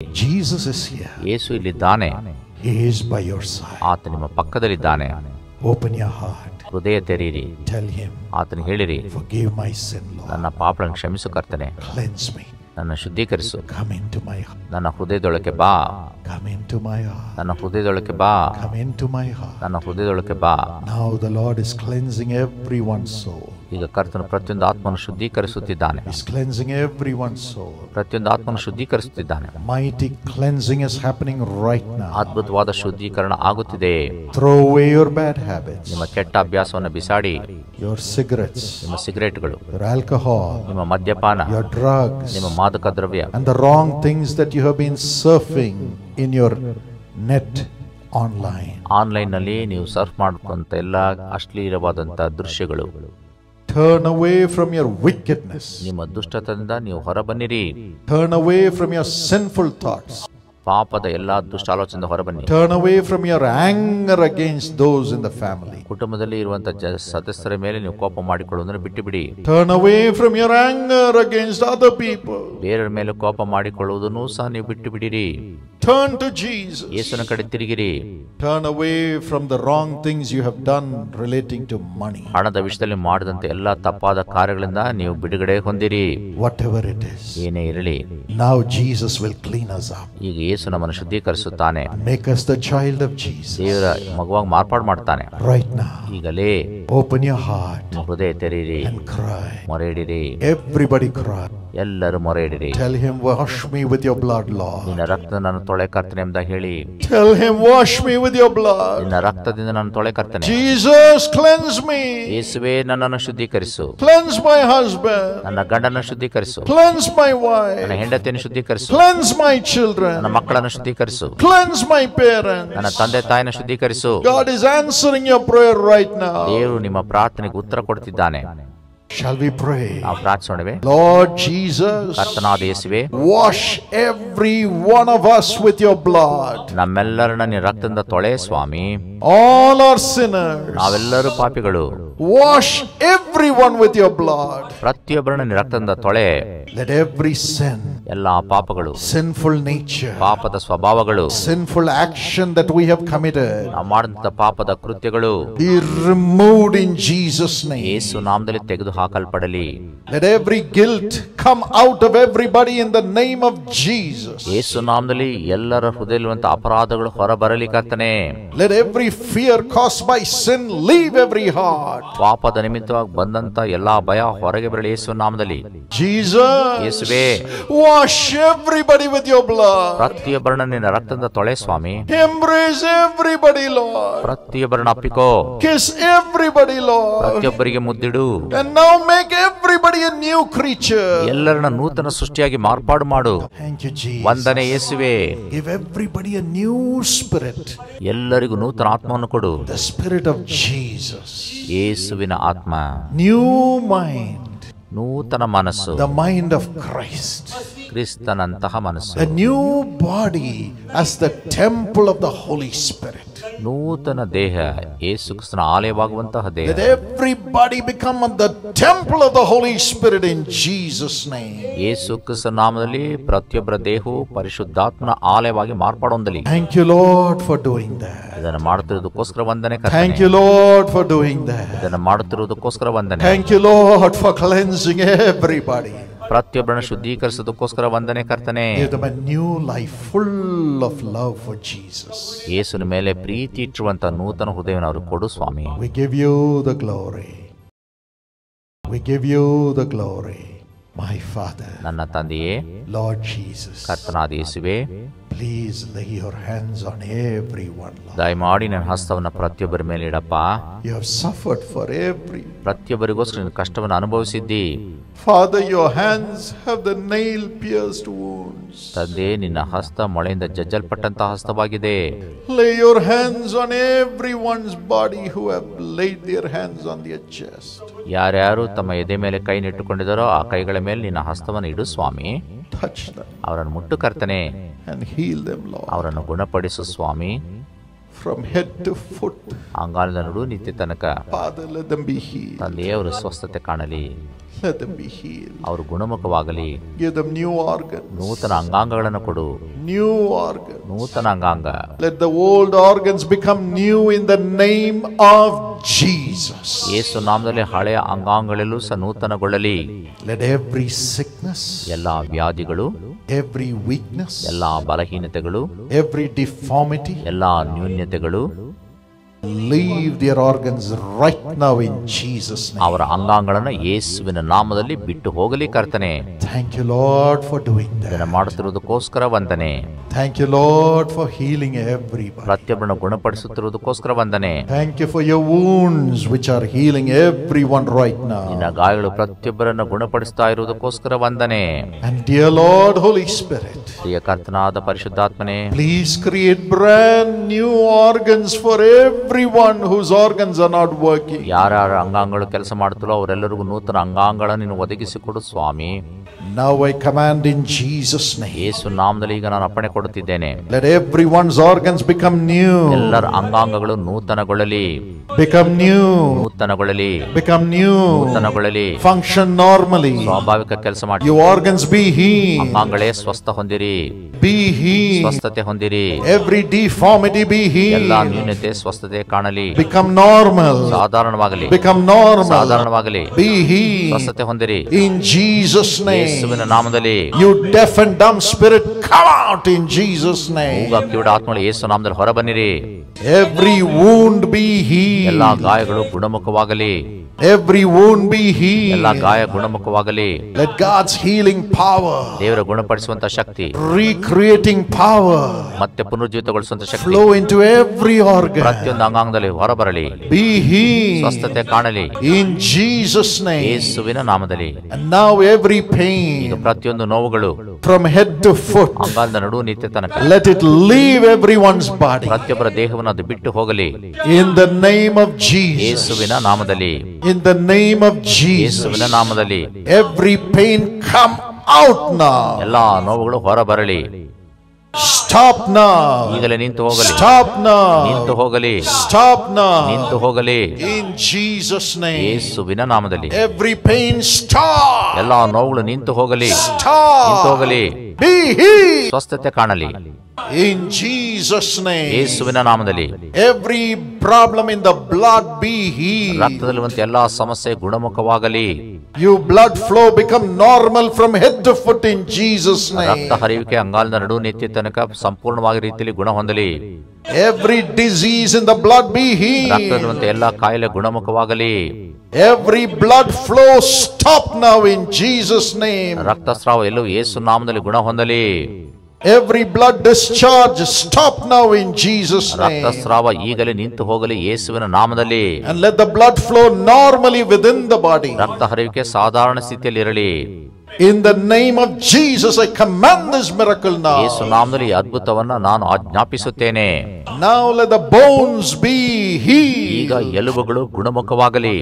Jesus is here. Yesu ಇಲ್ಲಿದ್ದಾನೆ. He is by your side. ಆತ ನಿಮ್ಮ ಪಕ್ಕದಲ್ಲಿದ್ದಾನೆ. Open your heart. ಹೃದಯ ತೆರೀರಿ. Tell him, ಆತನಿಗೆ ಹೇಳಿರಿ, forgive my sin, Lord. ನನ್ನ ಪಾಪಗಳನ್ನು ಕ್ಷಮಿಸು ಕರ್ತನೆ. Cleanse me. ನನ್ನ ಶುದ್ಧೀಕರಿಸು. Come into my heart. ನನ್ನ ಹೃದಯದೊಳಕ್ಕೆ ಬಾ. Come into my heart. ನನ್ನ ಹೃದಯದೊಳಕ್ಕೆ ಬಾ. Come into my heart. ನನ್ನ ಹೃದಯದೊಳಕ್ಕೆ ಬಾ. Now the Lord is cleansing everyone's soul. ಈಗ ಕರ್ತನು ಪ್ರತಿಯೊಂದು ಆತ್ಮವನ್ನು ಶುದ್ಧೀಕರಿಸುತ್ತಿದ್ದಾನೆ. He's cleansing everyone's soul. ಪ್ರತಿಯೊಂದು ಆತ್ಮವನ್ನು ಶುದ್ಧೀಕರಿಸುತ್ತಿದ್ದಾನೆ. Mighty cleansing is happening right now. ಅದ್ಭುತವಾದ ಶುದ್ಧೀಕರಣ ಆಗುತ್ತಿದೆ. Throw away your bad habits. ನಿಮ್ಮ ಕೆಟ್ಟ ಅಭ್ಯಾಸವನ್ನು ಬಿಸಾಡಿ. Your cigarettes. ನಿಮ್ಮ ಸಿಗರೇಟ್ಗಳು. Your alcohol. ನಿಮ್ಮ ಮದ್ಯಪಾನ. Your drugs. ನಿಮ್ಮ ಮಾದಕ ದ್ರವ್ಯ. And the wrong things that you have been surfing in your net online. Online ನಲ್ಲಿ ನೀವು ಸರ್ಫ್ ಮಾಡುವಂತ ಎಲ್ಲ ಅಶ್ಲೀಲವಾದಂತ ದೃಶ್ಯಗಳು. Turn away from your wickedness. ನಿಮ್ಮ ದುಷ್ಟತನದಿಂದ ನೀವು ಹೊರಬನ್ನಿರಿ. Turn away from your sinful thoughts. ಪಾಪದ ಎಲ್ಲಾ ದುಷ್ಟ ಆಲೋಚನೆಯಿಂದ ಹೊರಬನ್ನಿ. Turn away from your anger against those in the family. ಕುಟುಂಬದಲ್ಲಿ ಇರುವಂತಹ ಸದಸ್ಯರ ಮೇಲೆ ನೀವು ಕೋಪ ಮಾಡಿಕೊಳ್ಳುವುದನ್ನು ಬಿಟ್ಟು ಬಿಡಿ. Turn away from your anger against other people. ಬೇರೆಯವರ ಮೇಲೆ ಕೋಪ ಮಾಡಿಕೊಳ್ಳುವುದನ್ನು ಸಹ ನೀವು ಬಿಟ್ಟು ಬಿಡಿರಿ. Turn to Jesus. ಯೇಸುವಿನ ಕಡೆ ತಿರುಗಿರಿ. Turn away from the wrong things you have done relating to money. ಹಣದ ವಿಷಯದಲ್ಲಿ ಮಾಡಿದಂತ ಎಲ್ಲಾ ತಪ್ಪಾದ ಕಾರ್ಯಗಳಿಂದ ನೀವು ಬಿಡುಗಡೆ ಹೊಂದಿರಿ. Whatever it is. ಏನೇ ಇರಲಿ. Now Jesus will clean us up. ಈಗ ಯೇಸು ನಮ್ಮನ್ನು ಶುದ್ಧೀಕರಿಸುತ್ತಾನೆ. Make us the child of Jesus. ದೇವರ ಮಗುವಾಗಿ ಮಾರ್ಪಾಡು ಮಾಡ್ತಾನೆ. Right now. ಈಗಲೇ Open your heart. ಹೃದಯ ತೆರೀರಿ. And cry. ಮೊರೆಯಿಡಿರಿ. Everybody cry. ಎಲ್ಲರೂ ಮೊರೆಯಿಡಿರಿ. Tell him, wash me with your blood, Lord. ನಿನ್ನ ರಕ್ತ ನನ್ನ ತೊಳೆ ಕರ್ತನೆ ಎಂಬ ಹೇಳಿ. Tell him, wash me with your blood. ನಿನ್ನ ರಕ್ತದಿಂದ ನನ್ನ ತೊಳೆ ಕರ್ತನೆ. Jesus, cleanse me. ಯೇಸುವೇ ನನ್ನನ್ನು ಶುದ್ಧೀಕರಿಸು. Cleanse my husband. ನನ್ನ ಗಂಡನ್ನು ಶುದ್ಧೀಕರಿಸು. Cleanse my wife. ನನ್ನ ಹೆಂಡತಿಯನ್ನು ಶುದ್ಧೀಕರಿಸು. Cleanse my children. ನನ್ನ ಮಕ್ಕಳನ್ನು ಶುದ್ಧೀಕರಿಸು. Cleanse my parents. ನನ್ನ ತಂದೆ ತಾಯಿನ ಶುದ್ಧೀಕರಿಸು. God is answering your prayer right now. ದೇವರು ನಿಮ್ಮ ಪ್ರಾರ್ಥನೆಗೆ ಉತ್ತರ ಕೊಡ್ತಿದ್ದಾನೆ. Shall we pray? ನಾವು ಪ್ರಾರ್ಥಿಸೋಣವೇ? Lord Jesus, ಕರ್ತನಾದ ಯೇಸುವೇ, wash every one of us with your blood. ನಮ್ಮೆಲ್ಲರನ್ನ ನಿನ್ನ ರಕ್ತದಿಂದ ತೊಳೆ ಸ್ವಾಮಿ. All are sinners. ನಾವೆಲ್ಲರೂ ಪಾಪಿಗಳು. Wash everyone with your blood. ಪ್ರತಿಯೊಬ್ಬರನ್ನ ನಿನ್ನ ರಕ್ತದಿಂದ ತೊಳೆ. Let every sin, ಎಲ್ಲಾ ಪಾಪಗಳು, sinful nature, ಪಾಪದ ಸ್ವಭಾವಗಳು, sinful action that we have committed, ನಾವು ಮಾಡಿದಂತ ಪಾಪದ ಕೃತ್ಯಗಳು be removed in Jesus' name. ಯೇಸು ನಾಮದಲ್ಲಿ ತೆಗೆದು ಹಾಕಲ್ಪಡಲಿ. Let every guilt come out of everybody in the name of Jesus. ಯೇಸು ನಾಮದಲ್ಲಿ ಎಲ್ಲರ ಹೃದಯದಲ್ಲಿರುವಂತ ಅಪರಾಧಗಳು ಹೊರಬರಲಿ ಕರ್ತನೇ. Let every fear caused by sin leave every heart. ಪಾಪದ ನಿಮಿತ್ತವಾಗಿ ಬಂದಂತ ಎಲ್ಲಾ ಭಯ ಹೊರಗೆ ಬರಲಿ ಯೇಸು ನಾಮದಲ್ಲಿ. Jesus, ಯೇಸುವೇ, wash everybody with your blood. ಪ್ರತಿಯೊಬ್ಬರನ್ನ ನಿನ್ನ ರಕ್ತದಿಂದ ತೊಳೆ ಸ್ವಾಮಿ. Embrace everybody, Lord. ಪ್ರತಿಯೊಬ್ಬರನ್ನ ಅಪ್ಪಿಕೋ. Kiss everybody, Lord. ಪ್ರತಿಯೊಬ್ಬರಿಗೆ ಮುದ್ದಿಡು. And now make everybody a new creature. ಎಲ್ಲರನ್ನ ನೂತನ ಸೃಷ್ಟಿಯಾಗಿ ಮಾರ್ಪಾಡು ಮಾಡು. Thank you, Jesus. ವಂದನೆ ಯೇಸುವೇ. Give everybody a new spirit. ಎಲ್ಲರಿಗೂ ನೂತನ ಆತ್ಮವನ್ನು ಕೊಡು. The spirit of Jesus. ಯೇಸುವಿನ ಆತ್ಮ. New mind. ನೂತನ ಮನಸ್ಸು. The mind of Christ. ಕ್ರಿಸ್ತನಂತಹ ಮನಸ್ಸು. A new body as the temple of the Holy Spirit. ನೂತನ ದೇಹ, ಯೇಸು ಕ್ರಿಸ್ತನ ಆಲಯವಾಗುವಂತಹ ದೇಹ. Let everybody become the temple of the Holy Spirit in Jesus' name. ಯೇಸು ಕ್ರಿಸ್ತನ ನಾಮದಲ್ಲಿ ಪ್ರತಿಯೊಬ್ಬರ ದೇಹವು ಪರಿಶುದ್ಧಾತ್ಮನ ಆಲಯವಾಗಿ ಮಾರ್ಪಾಡೊಂದಲಿ. Thank you, Lord, for doing that. ಇದನ್ನು ಮಾಡುತ್ತಿರುವುದಕ್ಕೋಸ್ಕರ ವಂದನೆ ಕರ್ತನೇ. Thank you, Lord, for doing that. ಇದನ್ನು ಮಾಡುತ್ತಿರುವುದಕ್ಕೋಸ್ಕರ ವಂದನೆ. Thank you, Lord, for cleansing everybody. ಪ್ರತಿಯೊಬ್ಬರನ್ನು ಶುದ್ಧೀಕರಿಸೋದಕ್ಕೋಸ್ಕರ ವಂದನೆ ಕರ್ತನೆ. Give them a new life full of love for Jesus. ಯೇಸುವಿನ ಮೇಲೆ ಪ್ರೀತಿ ಇಟ್ಟುವಂತ ನೂತನ ಹೃದಯವನ್ನು ಅವರು ಕೊಡು ಸ್ವಾಮಿ. We give you the glory. We give you the glory, my Father. ನನ್ನ ತಂದೆಯೇ, Lord Jesus, ಕರ್ತನಾದ ಯೇಸುವೇ, please lay your hands on everyone, Lord. ದಯಮಾಡಿ ನನ್ನ ಹಸ್ತವನ್ನು ಪ್ರತಿಯೊಬ್ಬರ ಮೇಲೆ ಇಡಪ್ಪ. You have suffered for every. ಪ್ರತಿಯೊಬ್ಬರಿಗೋಸ್ಕರ ನಿನ್ನ ಕಷ್ಟವನ್ನು ಅನುಭವಿಸಿದ್ದಿ. Father, your hands have the nail-pierced wounds. ತಂದೆ, ನಿನ್ನ ಹಸ್ತ ಮೊಳೆಯಿಂದ ಜಜ್ಜಲ್ಪಟ್ಟಂತಹ ಹಸ್ತವಾಗಿದೆ. Lay your hands on everyone's body who have laid their hands on their chest. ಯಾರ್ಯಾರು ತಮ್ಮ ಎದೆ ಮೇಲೆ ಕೈ ನಿಟ್ಟುಕೊಂಡಿದ್ದಾರೋ ಆ ಕೈಗಳ ಮೇಲೆ ನಿನ್ನ ಹಸ್ತವನ್ನು ಇಡು ಸ್ವಾಮಿ. Touch them ಅವರನ್ನು ಮುಟ್ಟು ಕರ್ತನೆ. and heal them, Lord. ಅವರನ್ನು ಗುಣಪಡಿಸು ಸ್ವಾಮಿ. from head to foot. ಅಂಗಾಲದ ನಡು ನಿತ್ಯ ತನಕ Father, let them be healed. ತಂದೆಯವರು ಸ್ವಸ್ಥತೆ ಕಾಣಲಿ, Let them be healed. ಅವರು ಗುಣಮುಖವಾಗಲಿ. Give them new organs. ನೂತನ ಅಂಗಾಂಗಗಳನ್ನು ಕೊಡು, New organs. ನೂತನ ಅಂಗಾಂಗ. Let the old organs become new in the name of Jesus. ಯೇಸು ನಾಮದಲ್ಲಿ ಹಳೆಯ ಅಂಗಾಂಗಗಳೆಲ್ಲೂ ಸಹ ನೂತನಗೊಳ್ಳಲಿ. Let every sickness, ಎಲ್ಲ ವ್ಯಾಧಿಗಳು, every weakness, ಎಲ್ಲ ಬಲಹೀನತೆಗಳು, every deformity, ಎಲ್ಲ ನ್ಯೂನ್ಯತೆಗಳು leave their organs right now in Jesus' name. ಅವರ ಅಂಗಾಂಗಗಳನ್ನು ಯೇಸುವಿನ ನಾಮದಲ್ಲಿ ಬಿಟ್ಟು ಹೋಗಲಿ ಕರ್ತನೆ. Thank you, Lord, for doing ಇದನ್ನು that. ಮಾಡುತ್ತಿರುವುದಕ್ಕೋಸ್ಕರ ವಂದನೆ. Thank you, Lord, for healing everybody. ಪ್ರತಿಯೊಬ್ಬರನ್ನು ಗುಣಪಡಿಸುತ್ತಿರುವುದಕ್ಕೋಸ್ಕರ ವಂದನೆ. Thank you for your wounds which are healing everyone right ನಿನ್ನ now. ಗಾಯಗಳು ಪ್ರತಿಯೊಬ್ಬರನ್ನು ಗುಣಪಡಿಸ್ತಾ ಇರುವುದಕ್ಕೋಸ್ಕರ ವಂದನೆ. And dear Lord, Holy Spirit, ಪ್ರಿಯ ಕರ್ತನಾದ ಪರಿಶುದ್ಧಾತ್ಮನೇ, please create brand new organs for everyone whose organs are not working. ಯಾರ್ಯಾರ ಅಂಗಾಂಗಗಳು ಕೆಲಸ ಮಾಡುತ್ತಲೋ ಅವರೆಲ್ಲರಿಗೂ ನೂತನ ಅಂಗಾಂಗಗಳನ್ನು ನೀನು ಒದಗಿಸಿಕೊಡು ಸ್ವಾಮಿ. Now I command in Jesus' name, ಯೇಸು ನಾಮದಲ್ಲಿ ಈಗ ನಾನು ಅಪ್ಪಣೆ ಕೊಡುತ್ತಿದ್ದೇನೆ. let everyone's organs become new. ಎಲ್ಲರ ಅಂಗಾಂಗಗಳು ನೂತನಗೊಳ್ಳಲಿ, Become new. ನೂತನಗೊಳ್ಳಲಿ, Become new. ನೂತನಗೊಳ್ಳಲಿ, Function normally. ಸ್ವಾಭಾವಿಕ ಕೆಲಸ ಮಾಡಿ. Your organs be healed. ಅಂಗಾಂಗಗಳೇ ಸ್ವಸ್ಥ ಹೊಂದಿರಿ, Be healed. ಸ್ವಸ್ಥತೆ ಹೊಂದಿರಿ. Every deformity be ಎಲ್ಲ healed. ನ್ಯೂನತೆ ಸ್ವಸ್ಥತೆ ಕಾಣಲಿ, Become normal. ಸಾಧಾರಣವಾಗಲಿ, Become normal. ಸಾಧಾರಣವಾಗಲಿ, Be healed. ಸ್ವಸ್ಥತೆ ಹೊಂದಿರಿ. In Jesus' ಯೇಸುವಿನ name. ನಾಮದಲ್ಲಿ You deaf and dumb spirit, come out in Jesus' name. ಮೂಗ ಕಿವುಡ ಆತ್ಮಗಳು ಯೇಸು ನಾಮದಲ್ಲಿ ಹೊರಬನ್ನಿರಿ. Every wound be ಎಲ್ಲ healed. ಗಾಯಗಳು ಗುಣಮುಖವಾಗಲಿ, Every wound be ಎಲ್ಲ healed. ಗಾಯ ಗುಣಮುಖವಾಗಲಿ. Let God's healing power, ದೇವರ ಗುಣಪಡಿಸುವಂತ ಶಕ್ತಿ, recreating power, ಮತ್ತೆ ಪುನರುಜ್ಜೀವಿತಗೊಳಿಸುವಂತ ಶಕ್ತಿ flow into every organ. ಪ್ರತಿಯೊಂದು ಅಂಗಾಂಗದಲ್ಲಿ ಹೊರಬರಲಿ, Be healed ಸ್ವಸ್ಥತೆ ಕಾಣಲಿ in Jesus' name. ಯೇಸುವಿನ ನಾಮದಲ್ಲಿ. And now every ಈಗ pain ಪ್ರತಿಯೊಂದು ನೋವುಗಳು from head to foot, ಅಂಗಾಲದ ನಡು ನಿತ್ಯ ತನಕ let it leave everyone's body ಪ್ರತಿಯೊಬ್ಬರ ದೇಹವನ್ನು ಅದು ಬಿಟ್ಟು ಹೋಗಲಿ in the name of Jesus. ಯೇಸುವಿನ ನಾಮದಲ್ಲಿ. In the name of ಯೇಸುವಿನ Jesus. ನಾಮದಲ್ಲಿ Every pain come out now. ಎಲ್ಲಾ ನೋವುಗಳು ಹೊರಬರಲಿ. Stop now. ಈಗಲೇ ನಿಂತು ಹೋಗಲಿ, Stop ನಿಂತು now. ಹೋಗಲಿ, Stop ನಿಂತು now. ಹೋಗಲಿ In Jesus' name. ಯೇಸುವಿನ ನಾಮದಲ್ಲಿ. Every pain stop. ಎಲ್ಲಾ ನೋವುಗಳು ನಿಂತು ಹೋಗಲಿ, ನಿಂತು Stop. ಹೋಗಲಿ, Be healed. ಸ್ವಸ್ಥತೆ ಕಾಣಲಿ In Jesus' name. ಯೇಸುವಿನ ನಾಮದಲ್ಲಿ. Every problem in the blood be healed. ರಕ್ತದಲ್ಲಿರುವಂತ ಎಲ್ಲಾ ಸಮಸ್ಯೆ ಗುಣಮುಖವಾಗಲಿ. You blood flow become normal from head to foot in Jesus' ರಕ್ತ name. ಹರಿಯುವಿಕೆ ಅಂಗಾಲದ ನಡು ನಿತ್ಯ ತನಕ ಸಂಪೂರ್ಣವಾಗಿ ರೀತಿಯಲ್ಲಿ ಗುಣ ಹೊಂದಲಿ. Every disease in the blood be healed. ರಕ್ತದಲ್ಲಿರುವಂತ ಎಲ್ಲಾ ಕಾಯಿಲೆ ಗುಣಮುಖವಾಗಲಿ. Every blood flow stop now in Jesus' name. ರಕ್ತಸ್ರಾವ ಎಲ್ಲವೂ ಯೇಸು ನಾಮದಲ್ಲಿ ಗುಣ ಹೊಂದಲಿ. Every blood discharge stop now in Jesus' name. ರಕ್ತಸ್ರಾವ ಈಗಲೇ ನಿಂತು ಹೋಗಲಿ ಯೇಸುವಿನ ನಾಮದಲ್ಲಿ. And let the blood flow normally within the body. ರಕ್ತ ಹರಿಯುವಿಕೆ ಸಾಧಾರಣ ಸ್ಥಿತಿಯಲ್ಲಿ ಇರಲಿ. In the name of Jesus, I command this miracle Yesu now. ನಾಮದಲ್ಲಿ ಈ ಅದ್ಭುತವನ್ನ ನಾನು ಆಜ್ಞಾಪಿಸುತ್ತೇನೆ. Now let the bones be ಈಗ healed. ಎಲುಬುಗಳು ಗುಣಮುಖವಾಗಲಿ.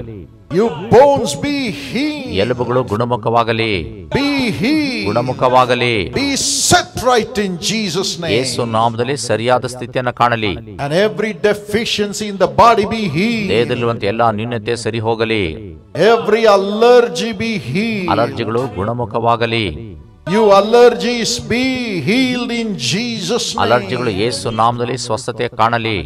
You bones be healed. ಎಲುಬುಗಳು ಗುಣಮುಖವಾಗಲಿ, Be healed. ಗುಣಮುಖವಾಗಲಿ. Be set right in Jesus' Yesu name. ನಾಮದಲ್ಲಿ ಸರಿಯಾದ ಸ್ಥಿತಿಯನ್ನು ಕಾಣಲಿ. And every deficiency in the body be healed. ದೇಹದಲ್ಲಿರುವಂತ ಎಲ್ಲಾ ನ್ಯೂನತೆ ಸರಿ ಹೋಗಲಿ. Every allergy be healed. ಅಲರ್ಜಿಗಳು ಗುಣಮುಖವಾಗಲಿ. You allergies be healed in Jesus' ಅಲರ್ಜಿಗಳು name. ಯೇಸು ನಾಮದಲ್ಲಿ ಸ್ವಸ್ಥತೆ ಕಾಣಲಿ.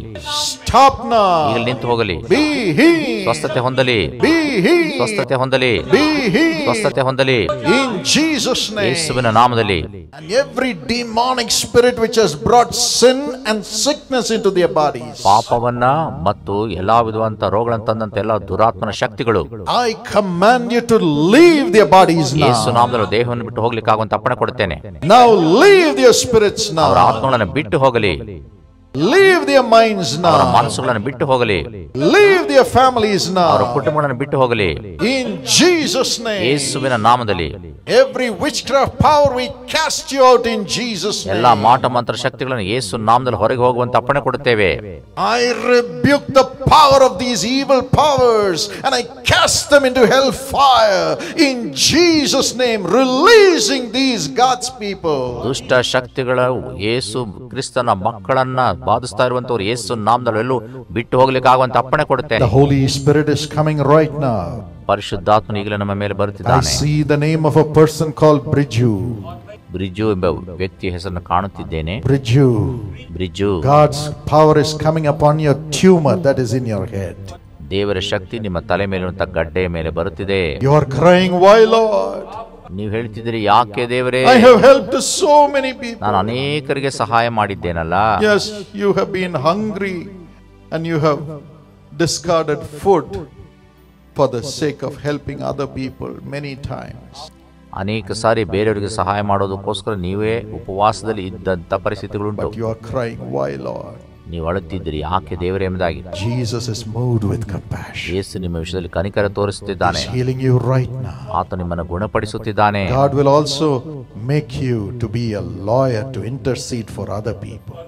Stop ಈಗ now. ನಿಂತು ಹೋಗಲಿ, Be healed. ಸ್ವಸ್ಥತೆ ಹೊಂದಲಿ, Be healed. ಸ್ವಸ್ಥತೆ ಹೊಂದಲಿ, Be healed. ಸ್ವಸ್ಥತೆ ಹೊಂದಲಿ In Jesus' name. ಯೇಸುವಿನ ನಾಮದಲ್ಲಿ. And every demonic spirit which has brought sin and sickness into their bodies, ಪಾಪವನ್ನ ಮತ್ತು ಎಲ್ಲಾ ವಿಧವಂತ ರೋಗಗಳನ್ನು ತಂದಂತ ಎಲ್ಲ ದುರಾತ್ಮನ ಶಕ್ತಿಗಳು I command you to leave their bodies Yesu now. ನಾಮದಲ್ಲಿ ದೇಹವನ್ನು ಬಿಟ್ಟು ಹೋಗ್ಲಿಕ್ಕಾಗುವಂತ ಅಪ್ಪಣೆ ಕೊಡುತ್ತೇನೆ. Now leave their spirits ಅವರ now. ಆತ್ಮಗಳನ್ನು ಬಿಟ್ಟು ಹೋಗಲಿ, Leave their minds ಅವರ now. ಮನಸ್ಸುಗಳನ್ನು ಬಿಟ್ಟು ಹೋಗಲಿ, Leave their families ಅವರ now. ಕುಟುಂಬಗಳನ್ನು ಬಿಟ್ಟು ಹೋಗಲಿ In Jesus' name. ಯೇಸುವಿನ ನಾಮದಲ್ಲಿ. Every witchcraft power we cast you out in Jesus' ಎಲ್ಲಾ name. ಮಾಟ ಮಂತ್ರ ಶಕ್ತಿಗಳನ್ನು ಯೇಸು ನಾಮದಲ್ಲಿ ಹೊರಗೆ ಹೋಗುವಂತ ಅಪ್ಪಣೆ ಕೊಡುತ್ತೇವೆ. I rebuke the power of these evil powers and I cast them into hell fire in Jesus name, releasing these God's people. ದುಷ್ಟ ಶಕ್ತಿಗಳ ಯೇಸು ಕ್ರಿಸ್ತನ ಮಕ್ಕಳನ್ನ ಬಾಧಿಸ್ತಾ ಇರುವಂತವ್ರು ಯೇಸು ನಾಮದಲ್ಲೂ ಬಿಟ್ಟು ಹೋಗ್ಲಿಕ್ಕೆ ಆಗುವಂತ ಅಪ್ಪಣೆ ಕೊಡುತ್ತೇನೆ. The Holy Spirit is coming right now. ಪರಿಶುದ್ಧಾತ್ಮನು ಈಗಲೇ ನಮ್ಮ ಮೇಲೆ I ಬರುತ್ತಿದ್ದಾನೆ. see the name of a person called Bridju. Bridge ಎಂಬ ವ್ಯಕ್ತಿಯ ಹೆಸರನ್ನು ಕಾಣುತ್ತಿದ್ದೇನೆ. Bridge. God's power is coming upon your tumor that is in your head. ದೇವರ ಶಕ್ತಿ ನಿಮ್ಮ ತಲೆ ಮೇಲಿರುವಂತ ಗಡ್ಡೆಯ ಮೇಲೆ ಬರುತ್ತಿದೆ. You are crying, why Lord? ನೀವು ಹೇಳ್ತಿದ್ದೀರಿ, ಯಾಕೆ ದೇವರೇ? I have helped so many people. ನಾನು ಅನೇಕರಿಗೆ ಸಹಾಯ ಮಾಡಿದ್ದೇನಲ್ಲ. Yes, you have been hungry and you have discarded food for the sake of helping other people many times. ಅನೇಕ ಸಾರಿ ಬೇರೆಯವರಿಗೆ ಸಹಾಯ ಮಾಡೋದಕ್ಕೋಸ್ಕರ ನೀವೇ ಉಪವಾಸದಲ್ಲಿ ಇದ್ದಂತ ಪರಿಸ್ಥಿತಿಗಳುಂಟು. But you are crying, why Lord? ನೀವು ಅಳುತ್ತಿದ್ದೀರಿ, ಯಾಕೆ ದೇವರೇ ಎಂಬುದಾಗಿ. Jesus is moved with compassion. ಯೇಸು ನಿಮ್ಮ ವಿಷಯದಲ್ಲಿ ಕನಿಕರ ತೋರಿಸುತ್ತಿದ್ದಾನೆ. He is healing you right now. ಆತ ನಿಮ್ಮನ್ನು ಗುಣಪಡಿಸುತ್ತಿದ್ದಾನೆ. God will also make you to be a lawyer to intercede for other people.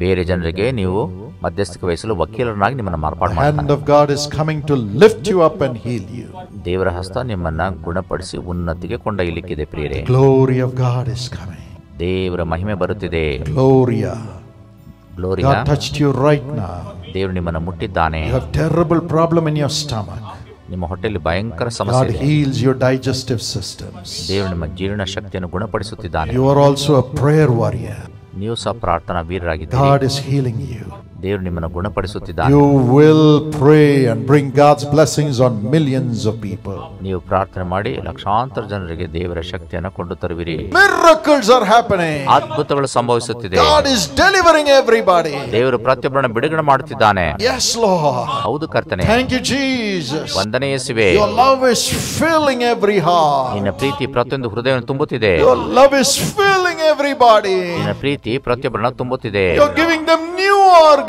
ಬೇರೆ ಜನರಿಗೆ ನೀವು ಮಧ್ಯಸ್ಥಿಕೆ ವಹಿಸಲು ವಕೀಲರನ್ನಾಗಿ ನಿಮ್ಮನ್ನು ಮಾರ್ಪಾಡು The hand ಮಾಡ್ತಾನೆ. of God is coming to lift you up and heal you. ದೇವರ ಹಸ್ತ ನಿಮ್ಮನ್ನ ಗುಣಪಡಿಸಿ ಉನ್ನತಿಗೆ ಕೊಂಡೊಯ್ಯಲಿಕ್ಕಿದೆ ಪ್ರಿಯರೇ. Glory of God is coming. ದೇವರ ಮಹಿಮೆ ಬರುತ್ತಿದೆ. Gloria. Gloria. God touched you right now. ದೇವರು ನಿಮ್ಮನ್ನು ಮುಟ್ಟಿದ್ದಾನೆ. You have terrible problem in your stomach. ನಿಮ್ಮ ಹೊಟ್ಟೆಯಲ್ಲಿ ಭಯಂಕರ ಸಮಸ್ಯೆ God ಇದೆ. heals your digestive systems. ದೇವರು ನಿಮ್ಮ ಜೀರ್ಣ ಶಕ್ತಿಯನ್ನು ಗುಣಪಡಿಸುತ್ತಿದ್ದಾನೆ. You are also a prayer warrior. ನೀವು ಸಹ ಪ್ರಾರ್ಥನಾ ವೀರರಾಗಿದ್ದೀರಿ. God is healing you. ದೇವರು ನಿಮ್ಮನ್ನು ಗುಣಪಡಿಸುತ್ತಿದ್ದಾನೆ. You will pray and bring God's blessings on millions of people. ನೀವು ಪ್ರಾರ್ಥನೆ ಮಾಡಿ ಲಕ್ಷಾಂತರ ಜನರಿಗೆ ದೇವರ ಶಕ್ತಿಯನ್ನು ಕೊಂಡು ತರುವಿರಿ. Miracles are happening. ಅದ್ಭುತಗಳು ಸಂಭವಿಸುತ್ತಿದೆ. God is delivering everybody. ದೇವರು ಪ್ರತಿಯೊಬ್ಬರನ್ನು ಬಿಡುಗಡೆ ಮಾಡುತ್ತಿದ್ದಾನೆ. Yes, Lord. ಹೌದು ಕರ್ತನೆ. Thank you, Jesus. ವಂದನೆ ಯೇಸುವೇ. Your love is filling every heart. ನಿನ್ನ ಪ್ರೀತಿ ಪ್ರತಿಯೊಂದು ಹೃದಯವನ್ನು ತುಂಬುತ್ತಿದೆ. Your love is filling everybody. ನಿನ್ನ ಪ್ರೀತಿ ಪ್ರತಿಯೊಬ್ಬರನ್ನು ತುಂಬುತ್ತಿದೆ. You're giving them new organ.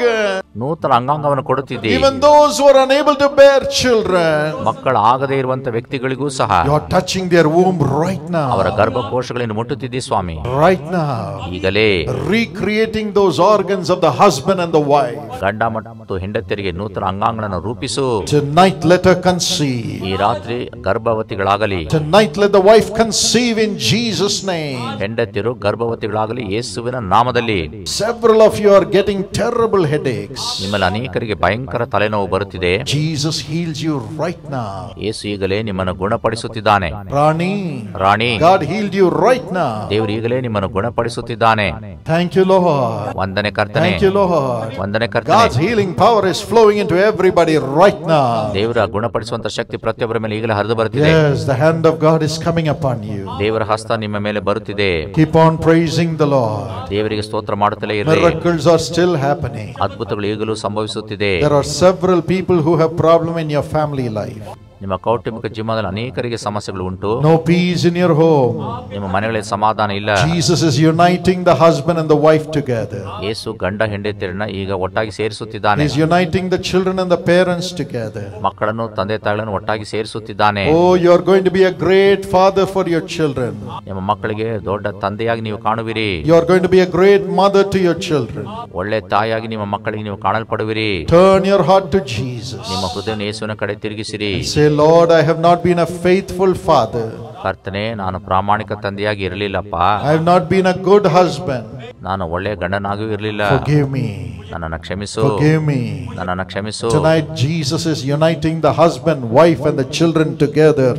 ನೂತನ ಅಂಗಾಂಗವನ್ನು ಕೊಡುತ್ತಿದೆ. Even those who are unable to bear children. ಮಕ್ಕಳು ಆಗದೇ ಇರುವಂತ ವ್ಯಕ್ತಿಗಳಿಗೂ ಸಹ You're touching their womb right now. ಅವರ ಗರ್ಭಕೋಶಗಳನ್ನು ಮುಟ್ಟುತ್ತಿದ್ದಿ ಸ್ವಾಮಿ. Right now. ಈಗಲೇ Recreating those organs of the husband and the wife. ಗಂಡ ಮತ್ತು ಹೆಂಡತಿಯರಿಗೆ ನೂತನ ಅಂಗಾಂಗಗಳನ್ನು ರೂಪಿಸು. Tonight let her conceive. ಈ ರಾತ್ರಿ ಗರ್ಭವತಿಗಳಾಗಲಿ. Tonight let the wife conceive in Jesus' name. ಹೆಂಡತಿಯರು ಗರ್ಭವತಿಗಳಾಗಲಿ ಯೇಸುವಿನ ನಾಮದಲ್ಲಿ. Several of you are getting terrible headaches. ನಿಮ್ಮಲ್ಲಿ ಅನೇಕರಿಗೆ ಭಯಂಕರ ತಲೆನೋವು ಬರುತ್ತಿದೆ. Jesus heals you right now. ಯೇಸು ಈಗಲೇ ನಿಮ್ಮನ್ನು ಗುಣಪಡಿಸುತ್ತಿದ್ದಾನೆ. ರಾಣಿ, God healed you right now. ದೇವರು ಈಗಲೇ ನಿಮ್ಮನ್ನು ಗುಣಪಡಿಸುತ್ತಿದ್ದಾನೆ. Thank you, Lord. ವಂದನೆ ಕರ್ತನೆ. Thank you, Lord. ವಂದನೆ God's ಕರ್ತನೆ. healing power is flowing into everybody right now. ದೇವರ ಗುಣಪಡಿಸುವಂತ ಶಕ್ತಿ ಪ್ರತಿಯೊಬ್ಬರ ಮೇಲೆ ಈಗಲೇ ಹರಿದು ಬರುತ್ತಿದೆ. Yes, the hand of God is coming upon you. ದೇವರ ಹಸ್ತ ನಿಮ್ಮ ಮೇಲೆ ಬರುತ್ತಿದೆ. Keep on praising the Lord. ದೇವರಿಗೆ ಸ್ತೋತ್ರ ಮಾಡುತ್ತಲೇ ಇರಿ. Miracles are still happening. ಅದ್ಭುತಗಳು ಈಗಲೂ ಸಂಭವಿಸುತ್ತಿದೆ. There are several people who have problem in your family life. ನಿಮ್ಮ ಕೌಟುಂಬಿಕ ಜೀವನದಲ್ಲಿ ಅನೇಕರಿಗೆ ಸಮಸ್ಯೆಗಳು ಉಂಟು. No peace in your home. ನಿಮ್ಮ ಮನೆಗಳಲ್ಲಿ ಸಮಾಧಾನ ಇಲ್ಲ. Jesus is uniting the husband and the wife together. ಯೇಸು ಗಂಡ ಹೆಂಡತಿಯರನ್ನ ಈಗ ಒಟ್ಟಾಗಿ ಸೇರಿಸುತ್ತಿದ್ದಾನೆ. He is uniting the children and the parents together. ಮಕ್ಕಳನ್ನು ತಂದೆ ತಾಯಿಗಳನ್ನು ಒಟ್ಟಾಗಿ ಸೇರಿಸುತ್ತಿದ್ದಾನೆ. Oh, you are going to be a great father for your children. ನಿಮ್ಮ ಮಕ್ಕಳಿಗೆ ದೊಡ್ಡ ತಂದೆಯಾಗಿ ನೀವು ಕಾಣುವಿರಿ. You are going to be a great mother to your children. ಒಳ್ಳೆ ತಾಯಿಯಾಗಿ ನಿಮ್ಮ ಮಕ್ಕಳಿಗೆ ನೀವು ಕಾಣಲ್ಪಡುವಿರಿ. Turn your heart to Jesus. ನಿಮ್ಮ ಹೃದಯವನ್ನು ಯೇಸುವಿನ ಕಡೆ ತಿರುಗಿಸಿರಿ. Say, Lord, I have not been a faithful father. ಕರ್ತನೇ, ನಾನು ಪ್ರಾಮಾಣಿಕ ತಂದೆಯಾಗಿ ಇರಲಿಲ್ಲಪ್ಪ. I have not been a good husband. ನಾನು ಒಳ್ಳೆಯ ಗಂಡನಾಗೂ ಇರಲಿಲ್ಲ. Forgive me. ನನ್ನನ್ನು ಕ್ಷಮಿಸು. Forgive me. ನನ್ನನ್ನು ಕ್ಷಮಿಸು. Tonight Jesus is uniting the husband, wife and the children together,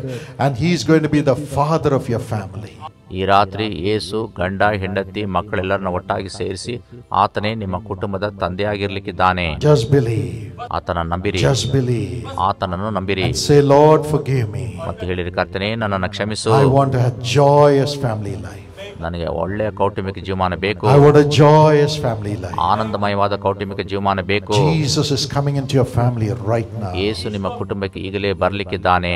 and he is going to be the father of your family. ಈ ರಾತ್ರಿ ಯೇಸು ಗಂಡ ಹೆಂಡತಿ ಮಕ್ಕಳೆಲ್ಲರನ್ನ ಒಟ್ಟಾಗಿ ಸೇರಿಸಿ ಆತನೇ ನಿಮ್ಮ ಕುಟುಂಬದ ತಂದೆಯಾಗಿರ್ಲಿಕ್ಕಿದ್ದಾನೆ. Just believe. ಆತನ ನಂಬಿರಿ. Just believe. ಆತನನ್ನು ನಂಬಿರಿ. And say, Lord, forgive me. ಮತ್ತೆ ಹೇಳಿರಿ, ಕರ್ತನೇ, ನನ್ನನ್ನು ಕ್ಷಮಿಸು. I want to have joyous family life. ನನಗೆ ಒಳ್ಳೆಯ ಕೌಟುಂಬಿಕ ಜೀವಮಾನ ಬೇಕು. I want a joyous family life. ಆನಂದಮಯವಾದ ಕೌಟುಂಬಿಕ ಜೀವಮಾನ ಬೇಕು. Jesus is coming into your family right now. ಯೇಸು ನಿಮ್ಮ ಕುಟುಂಬಕ್ಕೆ ಈಗಲೇ ಬರ್ಲಿಕ್ಕಿದ್ದಾನೆ.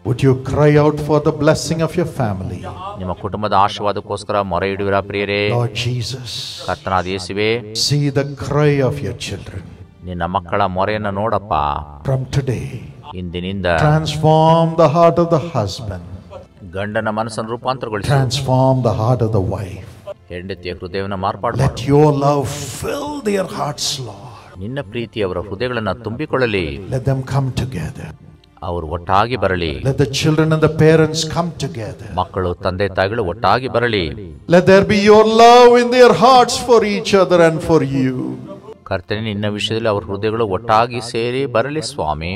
Would you cry out for the blessing of your family? ನಿಮ್ಮ ಕುಟುಂಬದ ಆಶೀರ್ವಾದಕ್ಕೋಸ್ಕರ ಮೊರೆ ಇಡುವಿರಾ ಪ್ರಿಯರೇ? Lord Jesus, ಕರ್ತನಾದ ಯೇಸುವೇ, see the cry of your children. ನಿನ್ನ ಮಕ್ಕಳ ಮೊರೆಯನ್ನು ನೋಡಪ್ಪ. From today, ಇಂದಿನಿಂದ transform the heart of the husband. ಗಂಡನ ಮನಸ್ಸನ್ನು ರೂಪಾಂತರಗೊಳಿಸು. Transform the heart of the wife. ಹೆಂಡತಿಯ ಹೃದಯವನ್ನು ಮಾರ್ಪಾಡು Let ಮಾಡು. your love fill their hearts, Lord. ನಿನ್ನ ಪ್ರೀತಿ ಅವರ ಹೃದಯಗಳನ್ನು ತುಂಬಿಕೊಳ್ಳಲಿ. Let them come together. ಅವರು ಒಟ್ಟಾಗಿ ಬರಲಿ. Let the children and the parents come together. ಮಕ್ಕಳು ತಂದೆ ತಾಯಿಗಳು ಒಟ್ಟಾಗಿ ಬರಲಿ. Let there be your love in their hearts for each other and for you. ಕರ್ತನೇ, ನಿನ್ನ ವಿಷಯದಲ್ಲಿ ಅವರ ಹೃದಯಗಳು ಒಟ್ಟಾಗಿ ಸೇರಿ ಬರಲಿ ಸ್ವಾಮಿ.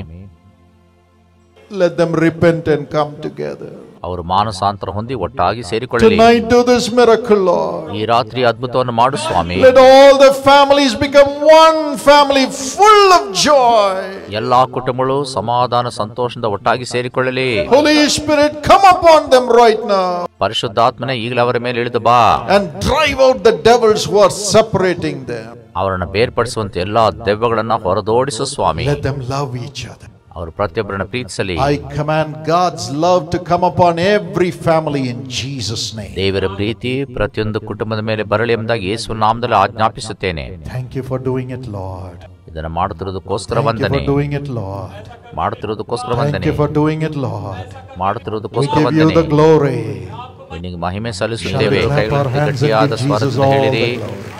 Let them repent and come together. ಅವರು ಮಾನಸಾಂತರ ಹೊಂದಿ ಒಟ್ಟಾಗಿ ಸೇರಿಕೊಳ್ಳಲಿ. Tonight do this miracle, Lord. ಈ ರಾತ್ರಿ ಅದ್ಭುತವನ್ನು ಮಾಡು ಸ್ವಾಮಿ. Let all the families become one family full of joy. ಎಲ್ಲಾ ಕುಟುಂಬಗಳು ಸಮಾಧಾನ ಸಂತೋಷದಿಂದ ಒಟ್ಟಾಗಿ ಸೇರಿಕೊಳ್ಳಲಿ. Holy Spirit, come upon them right now. ಪರಿಶುದ್ಧಾತ್ಮನೇ ಈಗಲೇ ಅವರ ಮೇಲೆ ಇಳಿದು ಬಾ. And drive out the devils who are separating them. ಅವರನ್ನು ಬೇರ್ಪಡಿಸುವಂತೆ ಎಲ್ಲಾ ದೆವ್ವಗಳನ್ನು ಹೊರದೋಡಿಸು ಸ್ವಾಮಿ. Let them love each other. ಅವರು ಪ್ರತಿಯೊಬ್ಬರನ್ನು ಪ್ರೀತಿಸಲಿ. I command God's love to come upon every family in Jesus' name. ದೇವರ ಪ್ರೀತಿ ಪ್ರತಿಯೊಂದು ಕುಟುಂಬದ ಮೇಲೆ ಬರಲಿ ಎಂಬುದಾಗಿ ಯೇಸುವಿನ ನಾಮದಲ್ಲಿ ಆಜ್ಞಾಪಿಸುತ್ತೇನೆ. Thank you for doing it, Lord. ಇದನ್ನು ಮಾಡುತ್ತಿರುವುದಕ್ಕೋಸ್ಕರ Thank you ವಂದನೆ. for doing it, Lord. ಮಾಡುತ್ತಿರುವುದಕ್ಕೋಸ್ಕರ Thank ವಂದನೆ. you for doing it, Lord. We ಮಾಡುತ್ತಿರುವುದಕ್ಕೋಸ್ಕರ give you ವಂದನೆ. the glory. ನಿನಗೆ ಮಹಿಮೆ ಸಲ್ಲಿಸುತ್ತೇವೆ. Shall we clap our ಕೈಗಳನ್ನು hands and ಗಟ್ಟಿಯಾದ give Jesus ಸ್ವರದಿಂದ all ಹೇಳಿರಿ. the glory?